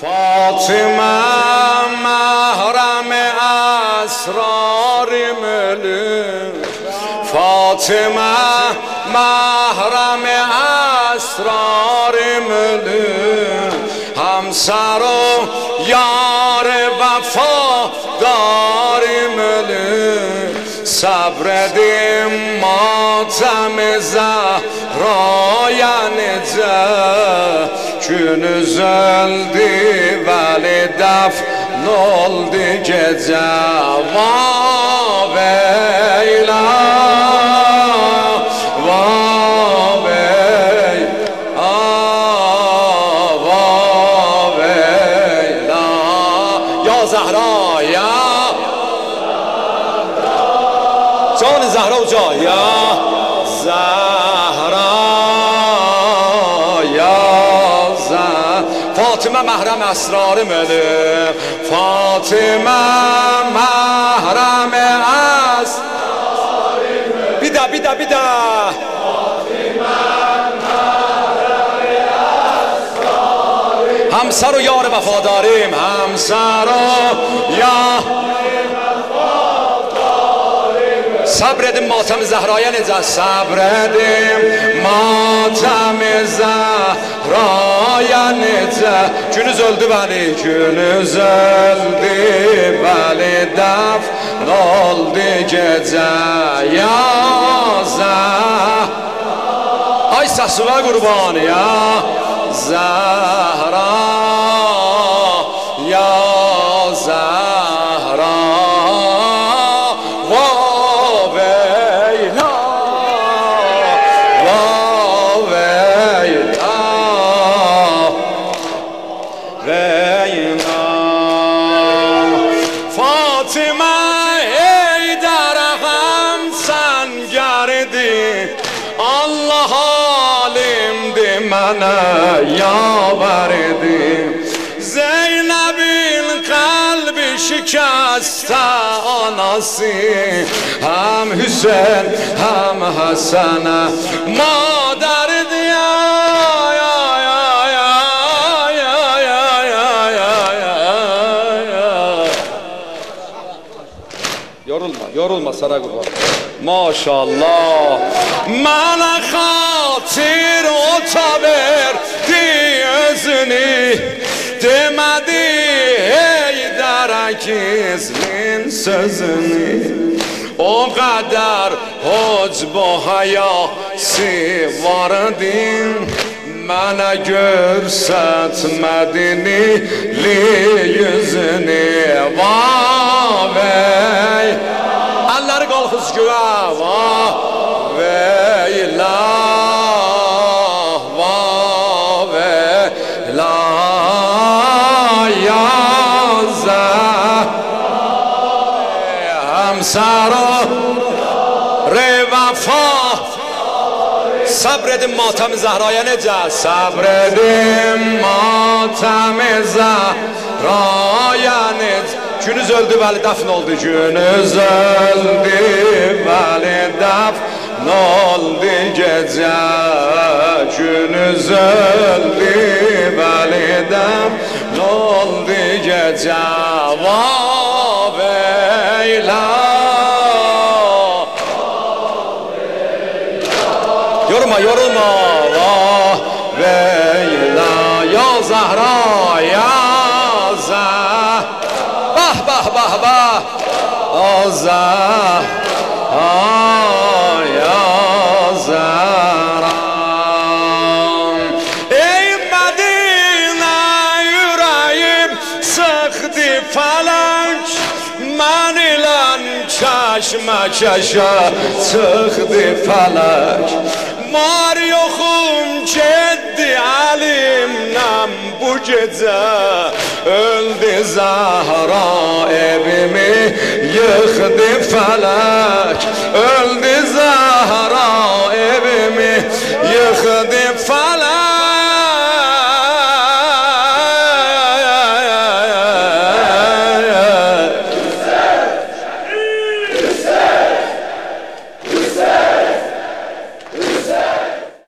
فاطمه محرم اسرار ملک، فاطمه محرم اسرار ملک، همسر و یار وفادار ملک، صبر دیم ماتم زهرای نجه، gün üzüldü vəli dəfn oldu gecə. Vaveyla, vaveyla, ya Zahra ya Can Zahra uca ya Zahra فاطمه محرم اسرار ملک، فاطمه محرم اسرار ملک، بیدا بیدا بیدا، فاطمه محرم اسرار ملک، همسر و یار وفاداریم، همسر و یار وفاداریم، صبر edin ماتم زهرای نجه، صبر edin ماتم زهرای نجه، günüz öldü vəli, günüz öldü vəli, dəfn oldu gecə. Ya Zahra, ay səsvə qurban ya Zahra, ya Zahra, vaveyla, vaveyla, veyla. Fatıma ey darağam sen gerdin, Allah alimdi mənə yaverdi. Zeynep'in kalbi şikəstə anası, hem Hüseyin hem Hasan'a maderdi ya. Yorulma, yorulma Saray Kurban. Maşallah. Mənə xatir ota verdi özünü, demədi ey dərəkizmin sözünü. O qədər hocb o hayası vardı, mənə görsətmədin yüzünü. Vavey, əlləri qalxız güvə, vaveyla, vaveyla, ya Zahra, همسر وفا، صبر edin ماتم زهرای نجه، صبر edin ماتم زهرای نجه، günüz öldü vəli dəfn oldu, günüz öldü vəli dəfn oldu gecə, günüz öldü vəli dəfn oldu gecə. Vaveyla, yorulma yorulma, vaveyla, ya Zahra ya Zahra, bah bah bah bah, o Zahra ya Zahra. Ey Medine yüreğim sıktı felek, mən ilə keşməkeşə çıxdı felek. Mar yoxum getdi əlimdən bu gecə, öldü Zahra evimi yıxdı felek, öldü Zahra evimi yıxdı